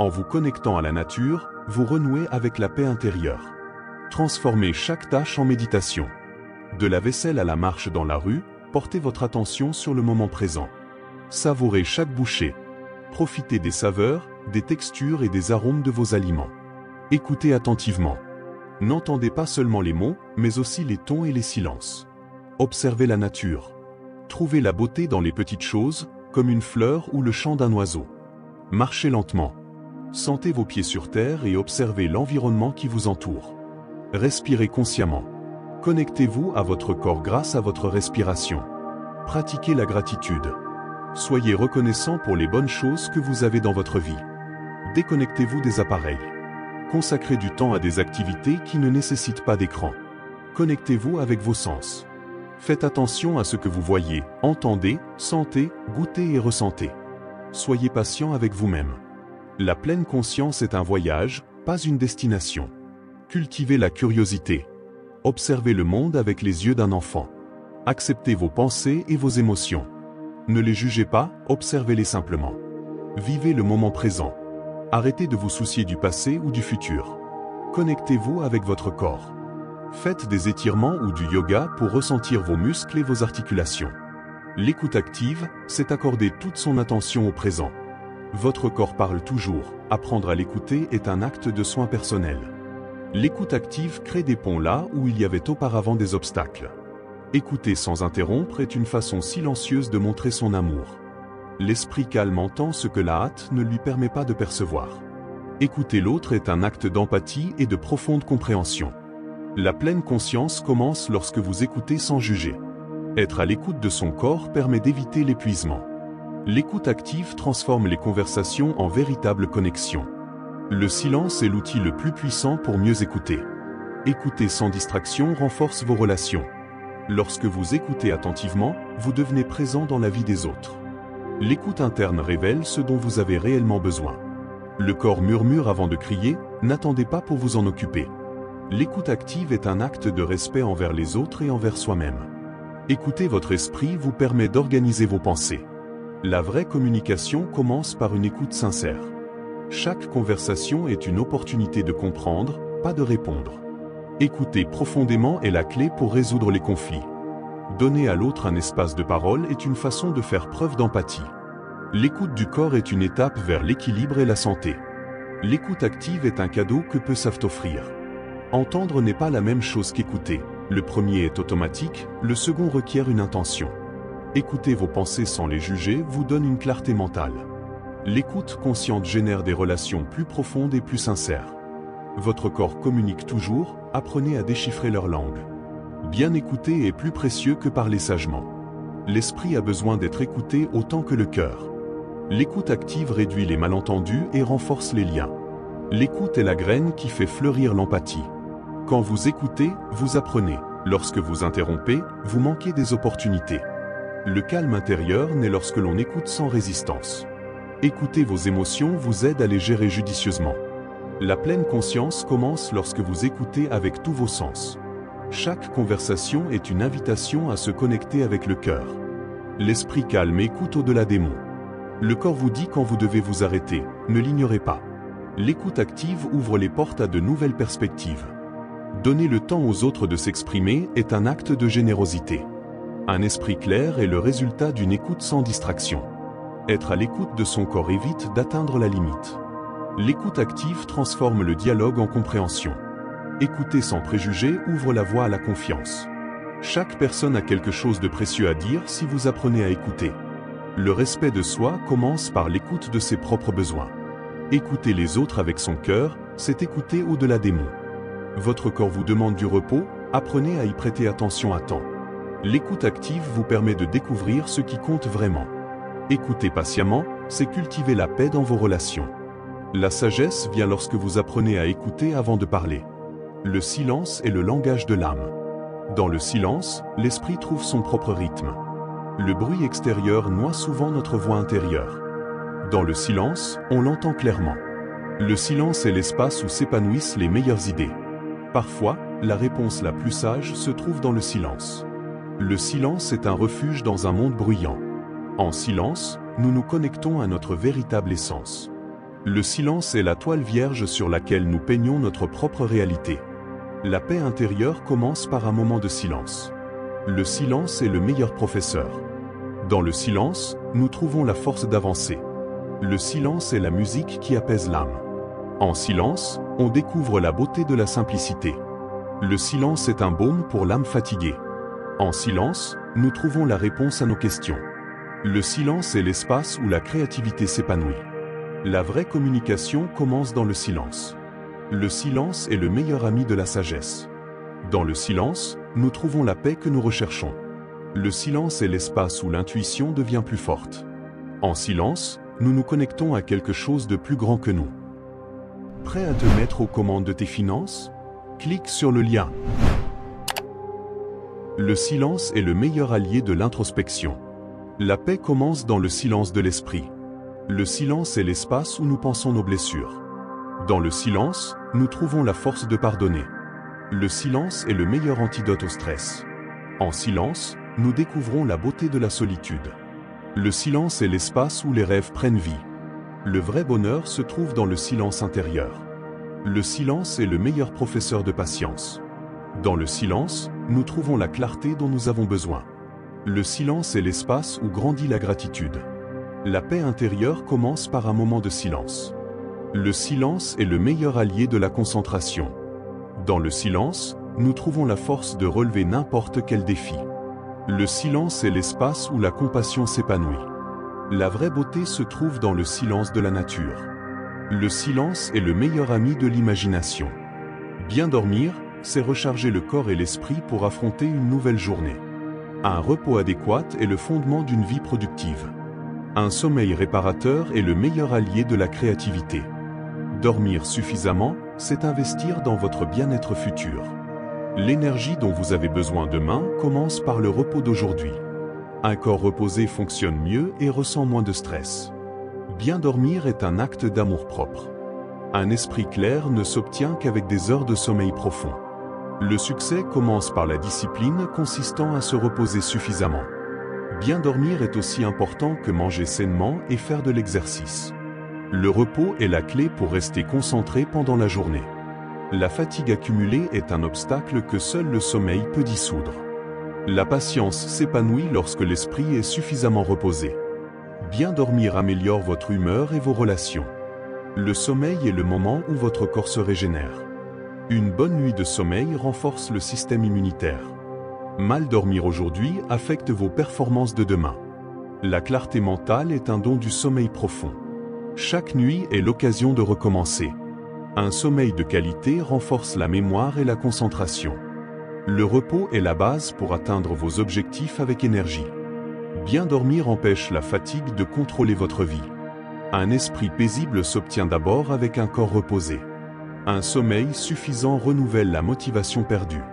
En vous connectant à la nature, vous renouez avec la paix intérieure. Transformez chaque tâche en méditation. De la vaisselle à la marche dans la rue, portez votre attention sur le moment présent. Savourez chaque bouchée. Profitez des saveurs, des textures et des arômes de vos aliments. Écoutez attentivement. N'entendez pas seulement les mots, mais aussi les tons et les silences. Observez la nature. Trouvez la beauté dans les petites choses, comme une fleur ou le chant d'un oiseau. Marchez lentement. Sentez vos pieds sur terre et observez l'environnement qui vous entoure. Respirez consciemment. Connectez-vous à votre corps grâce à votre respiration. Pratiquez la gratitude. Soyez reconnaissant pour les bonnes choses que vous avez dans votre vie. Déconnectez-vous des appareils. Consacrez du temps à des activités qui ne nécessitent pas d'écran. Connectez-vous avec vos sens. Faites attention à ce que vous voyez, entendez, sentez, goûtez et ressentez. Soyez patient avec vous-même. La pleine conscience est un voyage, pas une destination. Cultivez la curiosité. Observez le monde avec les yeux d'un enfant. Acceptez vos pensées et vos émotions. Ne les jugez pas, observez-les simplement. Vivez le moment présent. Arrêtez de vous soucier du passé ou du futur. Connectez-vous avec votre corps. Faites des étirements ou du yoga pour ressentir vos muscles et vos articulations. L'écoute active, c'est accorder toute son attention au présent. Votre corps parle toujours, apprendre à l'écouter est un acte de soin personnel. L'écoute active crée des ponts là où il y avait auparavant des obstacles. Écouter sans interrompre est une façon silencieuse de montrer son amour. L'esprit calme entend ce que la hâte ne lui permet pas de percevoir. Écouter l'autre est un acte d'empathie et de profonde compréhension. La pleine conscience commence lorsque vous écoutez sans juger. Être à l'écoute de son corps permet d'éviter l'épuisement. L'écoute active transforme les conversations en véritable connexion. Le silence est l'outil le plus puissant pour mieux écouter. Écouter sans distraction renforce vos relations. Lorsque vous écoutez attentivement, vous devenez présent dans la vie des autres. L'écoute interne révèle ce dont vous avez réellement besoin. Le corps murmure avant de crier, n'attendez pas pour vous en occuper. L'écoute active est un acte de respect envers les autres et envers soi-même. Écouter votre esprit vous permet d'organiser vos pensées. La vraie communication commence par une écoute sincère. Chaque conversation est une opportunité de comprendre, pas de répondre. Écouter profondément est la clé pour résoudre les conflits. Donner à l'autre un espace de parole est une façon de faire preuve d'empathie. L'écoute du corps est une étape vers l'équilibre et la santé. L'écoute active est un cadeau que peu savent offrir. Entendre n'est pas la même chose qu'écouter. Le premier est automatique, le second requiert une intention. Écouter vos pensées sans les juger vous donne une clarté mentale. L'écoute consciente génère des relations plus profondes et plus sincères. Votre corps communique toujours, apprenez à déchiffrer leur langue. Bien écouter est plus précieux que parler sagement. L'esprit a besoin d'être écouté autant que le cœur. L'écoute active réduit les malentendus et renforce les liens. L'écoute est la graine qui fait fleurir l'empathie. Quand vous écoutez, vous apprenez. Lorsque vous interrompez, vous manquez des opportunités. Le calme intérieur naît lorsque l'on écoute sans résistance. Écouter vos émotions vous aide à les gérer judicieusement. La pleine conscience commence lorsque vous écoutez avec tous vos sens. Chaque conversation est une invitation à se connecter avec le cœur. L'esprit calme écoute au-delà des mots. Le corps vous dit quand vous devez vous arrêter, ne l'ignorez pas. L'écoute active ouvre les portes à de nouvelles perspectives. Donner le temps aux autres de s'exprimer est un acte de générosité. Un esprit clair est le résultat d'une écoute sans distraction. Être à l'écoute de son corps évite d'atteindre la limite. L'écoute active transforme le dialogue en compréhension. Écouter sans préjugés ouvre la voie à la confiance. Chaque personne a quelque chose de précieux à dire si vous apprenez à écouter. Le respect de soi commence par l'écoute de ses propres besoins. Écouter les autres avec son cœur, c'est écouter au-delà des mots. Votre corps vous demande du repos, apprenez à y prêter attention à temps. L'écoute active vous permet de découvrir ce qui compte vraiment. Écouter patiemment, c'est cultiver la paix dans vos relations. La sagesse vient lorsque vous apprenez à écouter avant de parler. Le silence est le langage de l'âme. Dans le silence, l'esprit trouve son propre rythme. Le bruit extérieur noie souvent notre voix intérieure. Dans le silence, on l'entend clairement. Le silence est l'espace où s'épanouissent les meilleures idées. Parfois, la réponse la plus sage se trouve dans le silence. Le silence est un refuge dans un monde bruyant. En silence, nous nous connectons à notre véritable essence. Le silence est la toile vierge sur laquelle nous peignons notre propre réalité. La paix intérieure commence par un moment de silence. Le silence est le meilleur professeur. Dans le silence, nous trouvons la force d'avancer. Le silence est la musique qui apaise l'âme. En silence, on découvre la beauté de la simplicité. Le silence est un baume pour l'âme fatiguée. En silence, nous trouvons la réponse à nos questions. Le silence est l'espace où la créativité s'épanouit. La vraie communication commence dans le silence. Le silence est le meilleur ami de la sagesse. Dans le silence, nous trouvons la paix que nous recherchons. Le silence est l'espace où l'intuition devient plus forte. En silence, nous nous connectons à quelque chose de plus grand que nous. Prêt à te mettre aux commandes de tes finances? Clique sur le lien. Le silence est le meilleur allié de l'introspection. La paix commence dans le silence de l'esprit. Le silence est l'espace où nous pensons nos blessures. Dans le silence, nous trouvons la force de pardonner. Le silence est le meilleur antidote au stress. En silence, nous découvrons la beauté de la solitude. Le silence est l'espace où les rêves prennent vie. Le vrai bonheur se trouve dans le silence intérieur. Le silence est le meilleur professeur de patience. Dans le silence, nous trouvons la clarté dont nous avons besoin. Le silence est l'espace où grandit la gratitude. La paix intérieure commence par un moment de silence. Le silence est le meilleur allié de la concentration. Dans le silence, nous trouvons la force de relever n'importe quel défi. Le silence est l'espace où la compassion s'épanouit. La vraie beauté se trouve dans le silence de la nature. Le silence est le meilleur ami de l'imagination. Bien dormir, c'est recharger le corps et l'esprit pour affronter une nouvelle journée. Un repos adéquat est le fondement d'une vie productive. Un sommeil réparateur est le meilleur allié de la créativité. Dormir suffisamment, c'est investir dans votre bien-être futur. L'énergie dont vous avez besoin demain commence par le repos d'aujourd'hui. Un corps reposé fonctionne mieux et ressent moins de stress. Bien dormir est un acte d'amour-propre. Un esprit clair ne s'obtient qu'avec des heures de sommeil profond. Le succès commence par la discipline consistant à se reposer suffisamment. Bien dormir est aussi important que manger sainement et faire de l'exercice. Le repos est la clé pour rester concentré pendant la journée. La fatigue accumulée est un obstacle que seul le sommeil peut dissoudre. La patience s'épanouit lorsque l'esprit est suffisamment reposé. Bien dormir améliore votre humeur et vos relations. Le sommeil est le moment où votre corps se régénère. Une bonne nuit de sommeil renforce le système immunitaire. Mal dormir aujourd'hui affecte vos performances de demain. La clarté mentale est un don du sommeil profond. Chaque nuit est l'occasion de recommencer. Un sommeil de qualité renforce la mémoire et la concentration. Le repos est la base pour atteindre vos objectifs avec énergie. Bien dormir empêche la fatigue de contrôler votre vie. Un esprit paisible s'obtient d'abord avec un corps reposé. Un sommeil suffisant renouvelle la motivation perdue.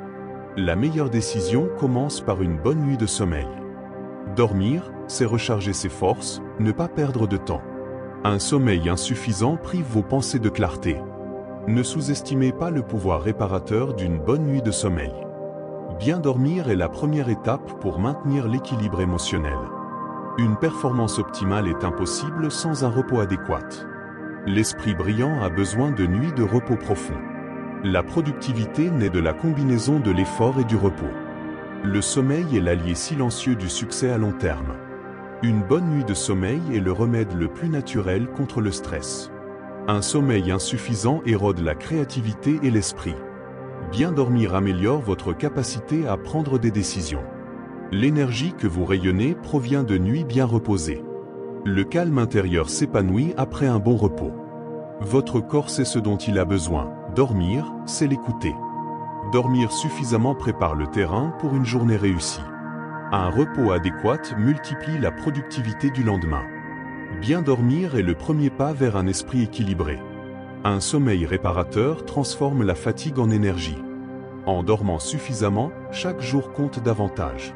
La meilleure décision commence par une bonne nuit de sommeil. Dormir, c'est recharger ses forces, ne pas perdre de temps. Un sommeil insuffisant prive vos pensées de clarté. Ne sous-estimez pas le pouvoir réparateur d'une bonne nuit de sommeil. Bien dormir est la première étape pour maintenir l'équilibre émotionnel. Une performance optimale est impossible sans un repos adéquat. L'esprit brillant a besoin de nuits de repos profond. La productivité naît de la combinaison de l'effort et du repos. Le sommeil est l'allié silencieux du succès à long terme. Une bonne nuit de sommeil est le remède le plus naturel contre le stress. Un sommeil insuffisant érode la créativité et l'esprit. Bien dormir améliore votre capacité à prendre des décisions. L'énergie que vous rayonnez provient de nuits bien reposées. Le calme intérieur s'épanouit après un bon repos. Votre corps sait ce dont il a besoin. Dormir, c'est l'écouter. Dormir suffisamment prépare le terrain pour une journée réussie. Un repos adéquat multiplie la productivité du lendemain. Bien dormir est le premier pas vers un esprit équilibré. Un sommeil réparateur transforme la fatigue en énergie. En dormant suffisamment, chaque jour compte davantage.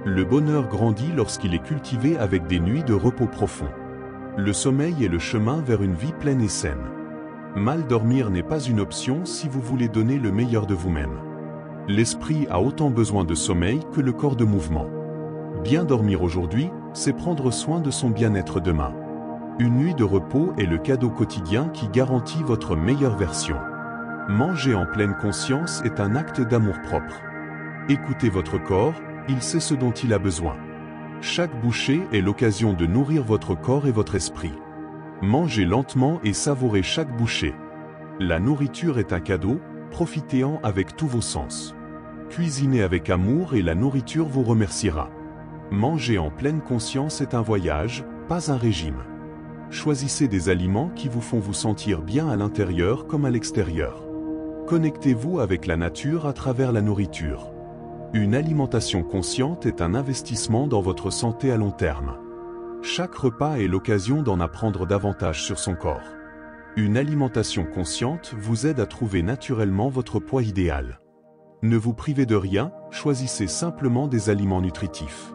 Le bonheur grandit lorsqu'il est cultivé avec des nuits de repos profond. Le sommeil est le chemin vers une vie pleine et saine. Mal dormir n'est pas une option si vous voulez donner le meilleur de vous-même. L'esprit a autant besoin de sommeil que le corps de mouvement. Bien dormir aujourd'hui, c'est prendre soin de son bien-être demain. Une nuit de repos est le cadeau quotidien qui garantit votre meilleure version. Manger en pleine conscience est un acte d'amour-propre. Écoutez votre corps, il sait ce dont il a besoin. Chaque bouchée est l'occasion de nourrir votre corps et votre esprit. Mangez lentement et savourez chaque bouchée. La nourriture est un cadeau, profitez-en avec tous vos sens. Cuisinez avec amour et la nourriture vous remerciera. Manger en pleine conscience est un voyage, pas un régime. Choisissez des aliments qui vous font vous sentir bien à l'intérieur comme à l'extérieur. Connectez-vous avec la nature à travers la nourriture. Une alimentation consciente est un investissement dans votre santé à long terme. Chaque repas est l'occasion d'en apprendre davantage sur son corps. Une alimentation consciente vous aide à trouver naturellement votre poids idéal. Ne vous privez de rien, choisissez simplement des aliments nutritifs.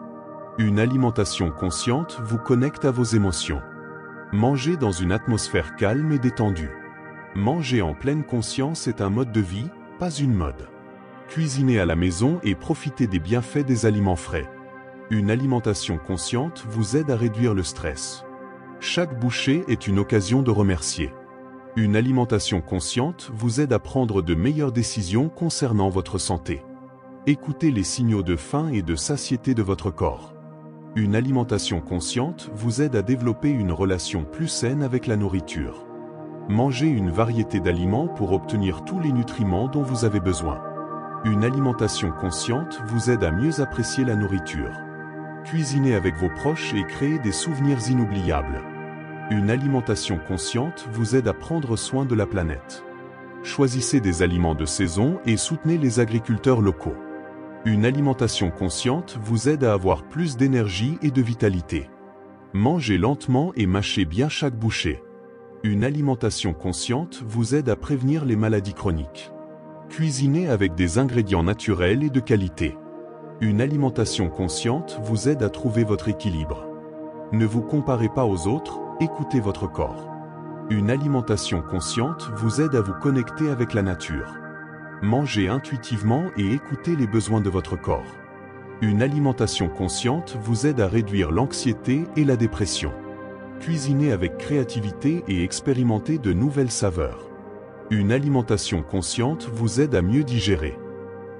Une alimentation consciente vous connecte à vos émotions. Mangez dans une atmosphère calme et détendue. Manger en pleine conscience est un mode de vie, pas une mode. Cuisinez à la maison et profitez des bienfaits des aliments frais. Une alimentation consciente vous aide à réduire le stress. Chaque bouchée est une occasion de remercier. Une alimentation consciente vous aide à prendre de meilleures décisions concernant votre santé. Écoutez les signaux de faim et de satiété de votre corps. Une alimentation consciente vous aide à développer une relation plus saine avec la nourriture. Mangez une variété d'aliments pour obtenir tous les nutriments dont vous avez besoin. Une alimentation consciente vous aide à mieux apprécier la nourriture. Cuisinez avec vos proches et créez des souvenirs inoubliables. Une alimentation consciente vous aide à prendre soin de la planète. Choisissez des aliments de saison et soutenez les agriculteurs locaux. Une alimentation consciente vous aide à avoir plus d'énergie et de vitalité. Mangez lentement et mâchez bien chaque bouchée. Une alimentation consciente vous aide à prévenir les maladies chroniques. Cuisinez avec des ingrédients naturels et de qualité. Une alimentation consciente vous aide à trouver votre équilibre. Ne vous comparez pas aux autres, écoutez votre corps. Une alimentation consciente vous aide à vous connecter avec la nature. Mangez intuitivement et écoutez les besoins de votre corps. Une alimentation consciente vous aide à réduire l'anxiété et la dépression. Cuisinez avec créativité et expérimentez de nouvelles saveurs. Une alimentation consciente vous aide à mieux digérer.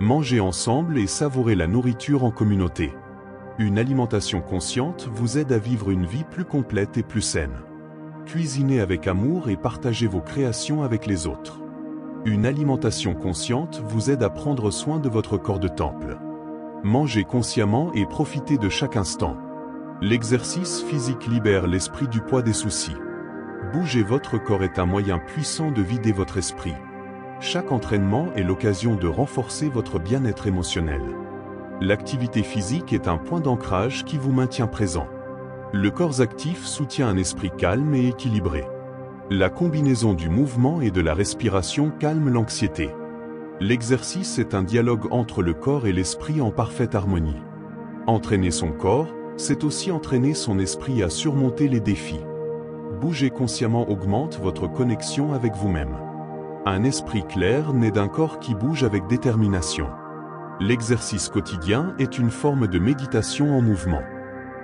Mangez ensemble et savourez la nourriture en communauté. Une alimentation consciente vous aide à vivre une vie plus complète et plus saine. Cuisinez avec amour et partagez vos créations avec les autres. Une alimentation consciente vous aide à prendre soin de votre corps de temple. Mangez consciemment et profitez de chaque instant. L'exercice physique libère l'esprit du poids des soucis. Bouger votre corps est un moyen puissant de vider votre esprit. Chaque entraînement est l'occasion de renforcer votre bien-être émotionnel. L'activité physique est un point d'ancrage qui vous maintient présent. Le corps actif soutient un esprit calme et équilibré. La combinaison du mouvement et de la respiration calme l'anxiété. L'exercice est un dialogue entre le corps et l'esprit en parfaite harmonie. Entraîner son corps, c'est aussi entraîner son esprit à surmonter les défis. Bouger consciemment augmente votre connexion avec vous-même. Un esprit clair naît d'un corps qui bouge avec détermination. L'exercice quotidien est une forme de méditation en mouvement.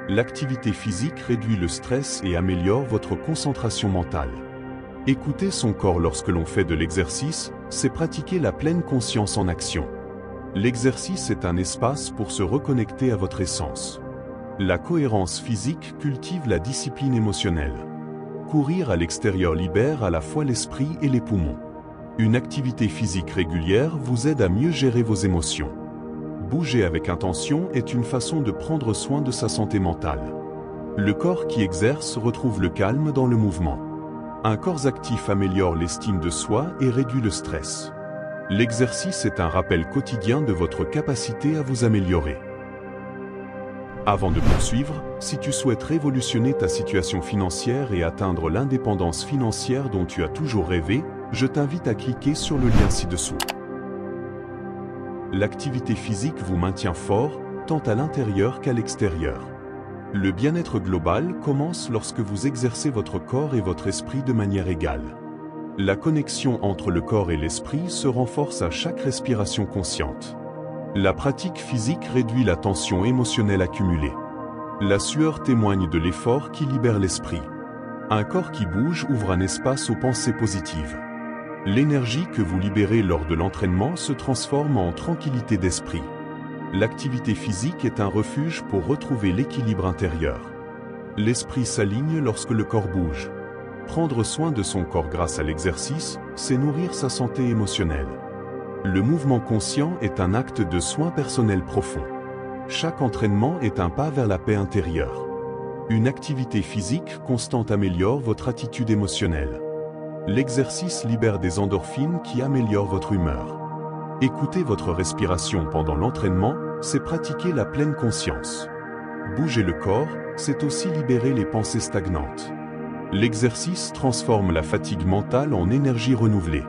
L'activité physique réduit le stress et améliore votre concentration mentale. Écouter son corps lorsque l'on fait de l'exercice, c'est pratiquer la pleine conscience en action. L'exercice est un espace pour se reconnecter à votre essence. La cohérence physique cultive la discipline émotionnelle. Courir à l'extérieur libère à la fois l'esprit et les poumons. Une activité physique régulière vous aide à mieux gérer vos émotions. Bouger avec intention est une façon de prendre soin de sa santé mentale. Le corps qui exerce retrouve le calme dans le mouvement. Un corps actif améliore l'estime de soi et réduit le stress. L'exercice est un rappel quotidien de votre capacité à vous améliorer. Avant de poursuivre, si tu souhaites révolutionner ta situation financière et atteindre l'indépendance financière dont tu as toujours rêvé, je t'invite à cliquer sur le lien ci-dessous. L'activité physique vous maintient fort, tant à l'intérieur qu'à l'extérieur. Le bien-être global commence lorsque vous exercez votre corps et votre esprit de manière égale. La connexion entre le corps et l'esprit se renforce à chaque respiration consciente. La pratique physique réduit la tension émotionnelle accumulée. La sueur témoigne de l'effort qui libère l'esprit. Un corps qui bouge ouvre un espace aux pensées positives. L'énergie que vous libérez lors de l'entraînement se transforme en tranquillité d'esprit. L'activité physique est un refuge pour retrouver l'équilibre intérieur. L'esprit s'aligne lorsque le corps bouge. Prendre soin de son corps grâce à l'exercice, c'est nourrir sa santé émotionnelle. Le mouvement conscient est un acte de soin personnel profond. Chaque entraînement est un pas vers la paix intérieure. Une activité physique constante améliore votre attitude émotionnelle. L'exercice libère des endorphines qui améliorent votre humeur. Écouter votre respiration pendant l'entraînement, c'est pratiquer la pleine conscience. Bouger le corps, c'est aussi libérer les pensées stagnantes. L'exercice transforme la fatigue mentale en énergie renouvelée.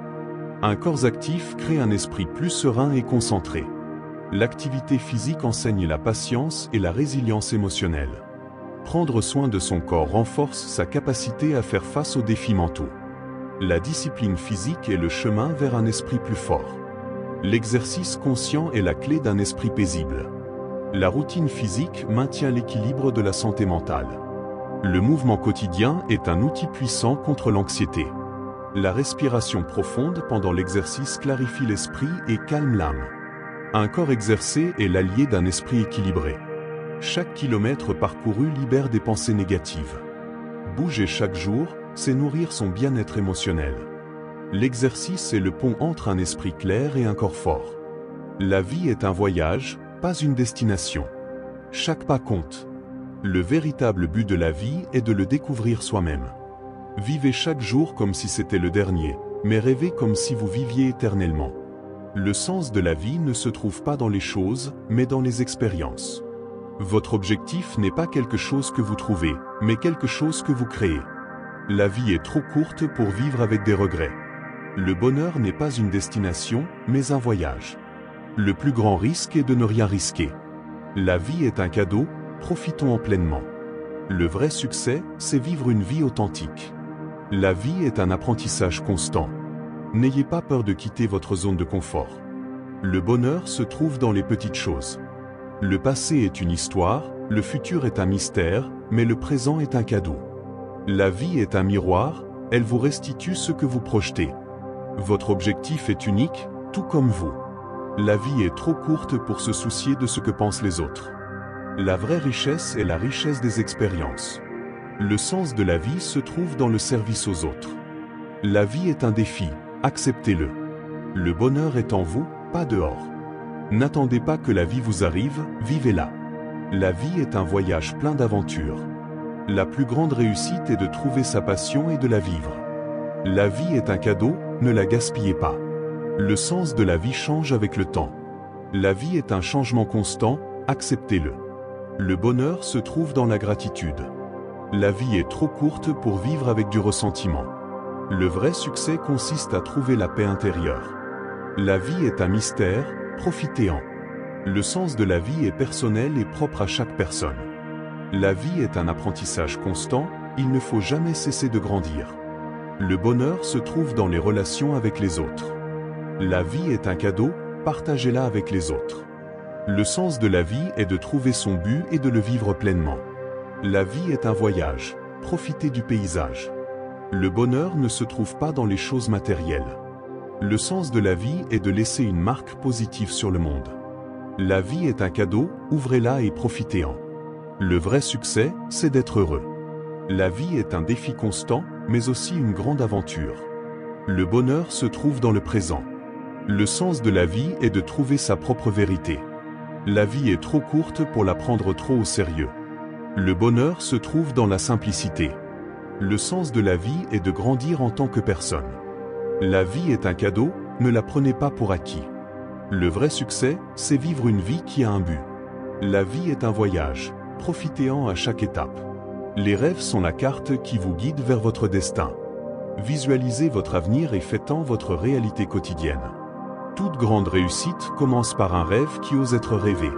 Un corps actif crée un esprit plus serein et concentré. L'activité physique enseigne la patience et la résilience émotionnelle. Prendre soin de son corps renforce sa capacité à faire face aux défis mentaux. La discipline physique est le chemin vers un esprit plus fort. L'exercice conscient est la clé d'un esprit paisible. La routine physique maintient l'équilibre de la santé mentale. Le mouvement quotidien est un outil puissant contre l'anxiété. La respiration profonde pendant l'exercice clarifie l'esprit et calme l'âme. Un corps exercé est l'allié d'un esprit équilibré. Chaque kilomètre parcouru libère des pensées négatives. Bouger chaque jour, c'est nourrir son bien-être émotionnel. L'exercice est le pont entre un esprit clair et un corps fort. La vie est un voyage, pas une destination. Chaque pas compte. Le véritable but de la vie est de le découvrir soi-même. Vivez chaque jour comme si c'était le dernier, mais rêvez comme si vous viviez éternellement. Le sens de la vie ne se trouve pas dans les choses, mais dans les expériences. Votre objectif n'est pas quelque chose que vous trouvez, mais quelque chose que vous créez. La vie est trop courte pour vivre avec des regrets. Le bonheur n'est pas une destination, mais un voyage. Le plus grand risque est de ne rien risquer. La vie est un cadeau, profitons-en pleinement. Le vrai succès, c'est vivre une vie authentique. La vie est un apprentissage constant. N'ayez pas peur de quitter votre zone de confort. Le bonheur se trouve dans les petites choses. Le passé est une histoire, le futur est un mystère, mais le présent est un cadeau. La vie est un miroir, elle vous restitue ce que vous projetez. Votre objectif est unique, tout comme vous. La vie est trop courte pour se soucier de ce que pensent les autres. La vraie richesse est la richesse des expériences. Le sens de la vie se trouve dans le service aux autres. La vie est un défi, acceptez-le. Le bonheur est en vous, pas dehors. N'attendez pas que la vie vous arrive, vivez-la. La vie est un voyage plein d'aventures. La plus grande réussite est de trouver sa passion et de la vivre. La vie est un cadeau, ne la gaspillez pas. Le sens de la vie change avec le temps. La vie est un changement constant, acceptez-le. Le bonheur se trouve dans la gratitude. La vie est trop courte pour vivre avec du ressentiment. Le vrai succès consiste à trouver la paix intérieure. La vie est un mystère, profitez-en. Le sens de la vie est personnel et propre à chaque personne. La vie est un apprentissage constant, il ne faut jamais cesser de grandir. Le bonheur se trouve dans les relations avec les autres. La vie est un cadeau, partagez-la avec les autres. Le sens de la vie est de trouver son but et de le vivre pleinement. La vie est un voyage, profitez du paysage. Le bonheur ne se trouve pas dans les choses matérielles. Le sens de la vie est de laisser une marque positive sur le monde. La vie est un cadeau, ouvrez-la et profitez-en. Le vrai succès, c'est d'être heureux. La vie est un défi constant, mais aussi une grande aventure. Le bonheur se trouve dans le présent. Le sens de la vie est de trouver sa propre vérité. La vie est trop courte pour la prendre trop au sérieux. Le bonheur se trouve dans la simplicité. Le sens de la vie est de grandir en tant que personne. La vie est un cadeau, ne la prenez pas pour acquis. Le vrai succès, c'est vivre une vie qui a un but. La vie est un voyage, profitez-en à chaque étape. Les rêves sont la carte qui vous guide vers votre destin. Visualisez votre avenir et faites-en votre réalité quotidienne. Toute grande réussite commence par un rêve qui ose être rêvé.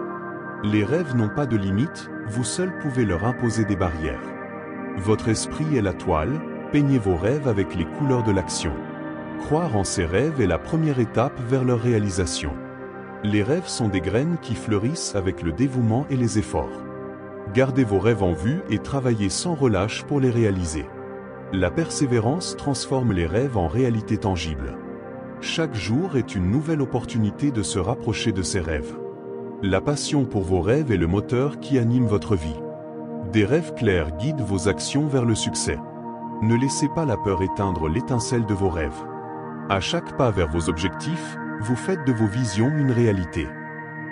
Les rêves n'ont pas de limite, vous seul pouvez leur imposer des barrières. Votre esprit est la toile, peignez vos rêves avec les couleurs de l'action. Croire en ses rêves est la première étape vers leur réalisation. Les rêves sont des graines qui fleurissent avec le dévouement et les efforts. Gardez vos rêves en vue et travaillez sans relâche pour les réaliser. La persévérance transforme les rêves en réalité tangible. Chaque jour est une nouvelle opportunité de se rapprocher de ses rêves. La passion pour vos rêves est le moteur qui anime votre vie. Des rêves clairs guident vos actions vers le succès. Ne laissez pas la peur éteindre l'étincelle de vos rêves. À chaque pas vers vos objectifs, vous faites de vos visions une réalité.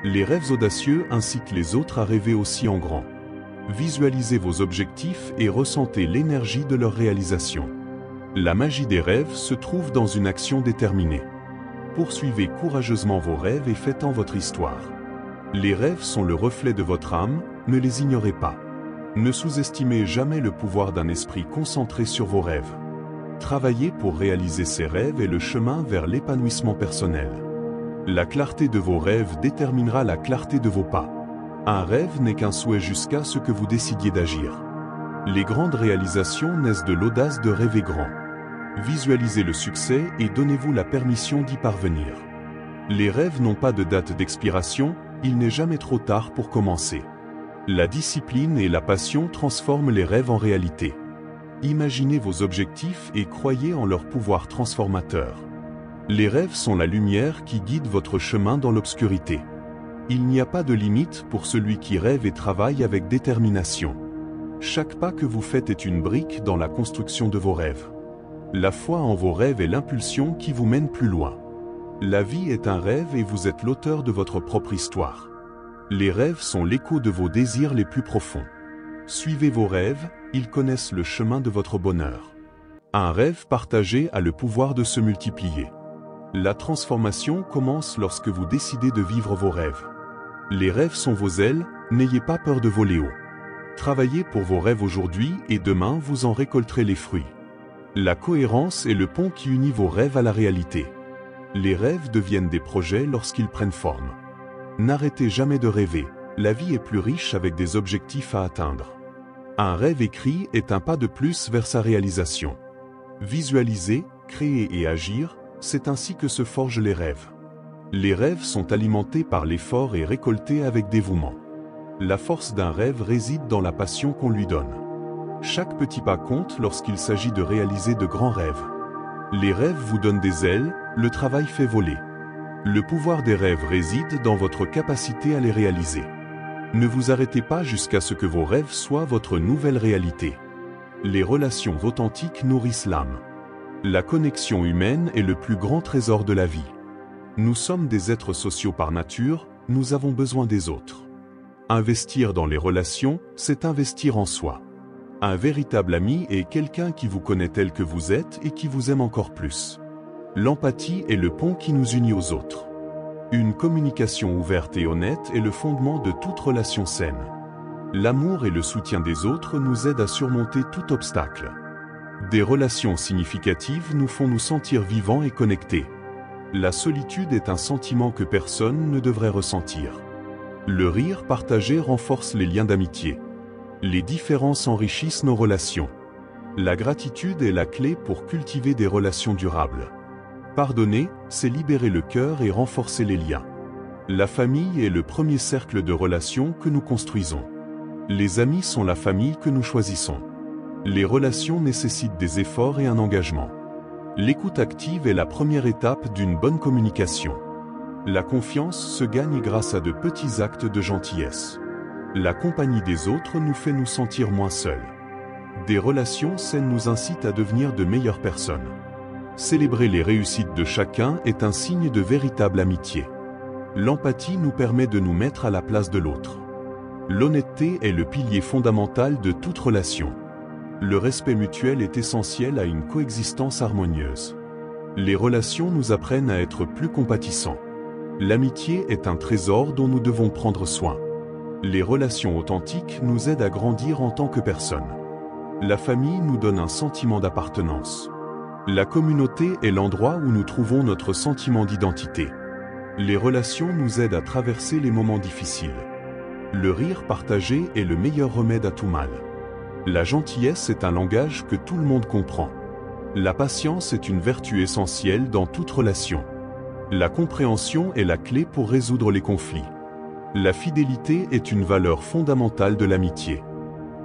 Les rêves audacieux incitent les autres à rêver aussi en grand. Visualisez vos objectifs et ressentez l'énergie de leur réalisation. La magie des rêves se trouve dans une action déterminée. Poursuivez courageusement vos rêves et faites en votre histoire. Les rêves sont le reflet de votre âme, ne les ignorez pas. Ne sous-estimez jamais le pouvoir d'un esprit concentré sur vos rêves. Travaillez pour réaliser ces rêves et le chemin vers l'épanouissement personnel. La clarté de vos rêves déterminera la clarté de vos pas. Un rêve n'est qu'un souhait jusqu'à ce que vous décidiez d'agir. Les grandes réalisations naissent de l'audace de rêver grand. Visualisez le succès et donnez-vous la permission d'y parvenir. Les rêves n'ont pas de date d'expiration, il n'est jamais trop tard pour commencer. La discipline et la passion transforment les rêves en réalité. Imaginez vos objectifs et croyez en leur pouvoir transformateur. Les rêves sont la lumière qui guide votre chemin dans l'obscurité. Il n'y a pas de limite pour celui qui rêve et travaille avec détermination. Chaque pas que vous faites est une brique dans la construction de vos rêves. La foi en vos rêves est l'impulsion qui vous mène plus loin. La vie est un rêve et vous êtes l'auteur de votre propre histoire. Les rêves sont l'écho de vos désirs les plus profonds. Suivez vos rêves, ils connaissent le chemin de votre bonheur. Un rêve partagé a le pouvoir de se multiplier. La transformation commence lorsque vous décidez de vivre vos rêves. Les rêves sont vos ailes, n'ayez pas peur de voler haut. Travaillez pour vos rêves aujourd'hui et demain vous en récolterez les fruits. La cohérence est le pont qui unit vos rêves à la réalité. Les rêves deviennent des projets lorsqu'ils prennent forme. N'arrêtez jamais de rêver, la vie est plus riche avec des objectifs à atteindre. Un rêve écrit est un pas de plus vers sa réalisation. Visualiser, créer et agir, c'est ainsi que se forgent les rêves. Les rêves sont alimentés par l'effort et récoltés avec dévouement. La force d'un rêve réside dans la passion qu'on lui donne. Chaque petit pas compte lorsqu'il s'agit de réaliser de grands rêves. Les rêves vous donnent des ailes, le travail fait voler. Le pouvoir des rêves réside dans votre capacité à les réaliser. Ne vous arrêtez pas jusqu'à ce que vos rêves soient votre nouvelle réalité. Les relations authentiques nourrissent l'âme. La connexion humaine est le plus grand trésor de la vie. Nous sommes des êtres sociaux par nature, nous avons besoin des autres. Investir dans les relations, c'est investir en soi. Un véritable ami est quelqu'un qui vous connaît tel que vous êtes et qui vous aime encore plus. L'empathie est le pont qui nous unit aux autres. Une communication ouverte et honnête est le fondement de toute relation saine. L'amour et le soutien des autres nous aident à surmonter tout obstacle. Des relations significatives nous font nous sentir vivants et connectés. La solitude est un sentiment que personne ne devrait ressentir. Le rire partagé renforce les liens d'amitié. Les différences enrichissent nos relations. La gratitude est la clé pour cultiver des relations durables. Pardonner, c'est libérer le cœur et renforcer les liens. La famille est le premier cercle de relations que nous construisons. Les amis sont la famille que nous choisissons. Les relations nécessitent des efforts et un engagement. L'écoute active est la première étape d'une bonne communication. La confiance se gagne grâce à de petits actes de gentillesse. La compagnie des autres nous fait nous sentir moins seuls. Des relations saines nous incitent à devenir de meilleures personnes. Célébrer les réussites de chacun est un signe de véritable amitié. L'empathie nous permet de nous mettre à la place de l'autre. L'honnêteté est le pilier fondamental de toute relation. Le respect mutuel est essentiel à une coexistence harmonieuse. Les relations nous apprennent à être plus compatissants. L'amitié est un trésor dont nous devons prendre soin. Les relations authentiques nous aident à grandir en tant que personne. La famille nous donne un sentiment d'appartenance. La communauté est l'endroit où nous trouvons notre sentiment d'identité. Les relations nous aident à traverser les moments difficiles. Le rire partagé est le meilleur remède à tout mal. La gentillesse est un langage que tout le monde comprend. La patience est une vertu essentielle dans toute relation. La compréhension est la clé pour résoudre les conflits. La fidélité est une valeur fondamentale de l'amitié.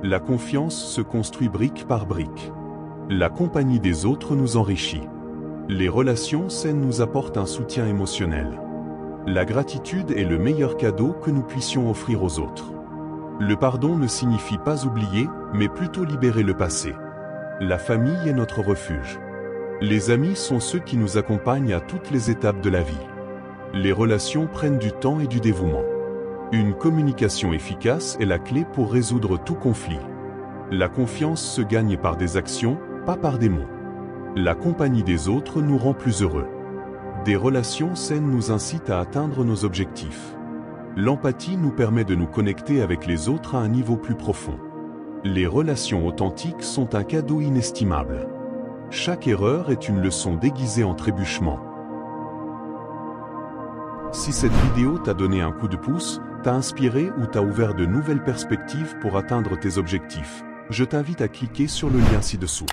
La confiance se construit brique par brique. La compagnie des autres nous enrichit. Les relations saines nous apportent un soutien émotionnel. La gratitude est le meilleur cadeau que nous puissions offrir aux autres. Le pardon ne signifie pas oublier, mais plutôt libérer le passé. La famille est notre refuge. Les amis sont ceux qui nous accompagnent à toutes les étapes de la vie. Les relations prennent du temps et du dévouement. Une communication efficace est la clé pour résoudre tout conflit. La confiance se gagne par des actions, pas par des mots. La compagnie des autres nous rend plus heureux. Des relations saines nous incitent à atteindre nos objectifs. L'empathie nous permet de nous connecter avec les autres à un niveau plus profond. Les relations authentiques sont un cadeau inestimable. Chaque erreur est une leçon déguisée en trébuchement. Si cette vidéo t'a donné un coup de pouce, t'a inspiré ou t'a ouvert de nouvelles perspectives pour atteindre tes objectifs, je t'invite à cliquer sur le lien ci-dessous.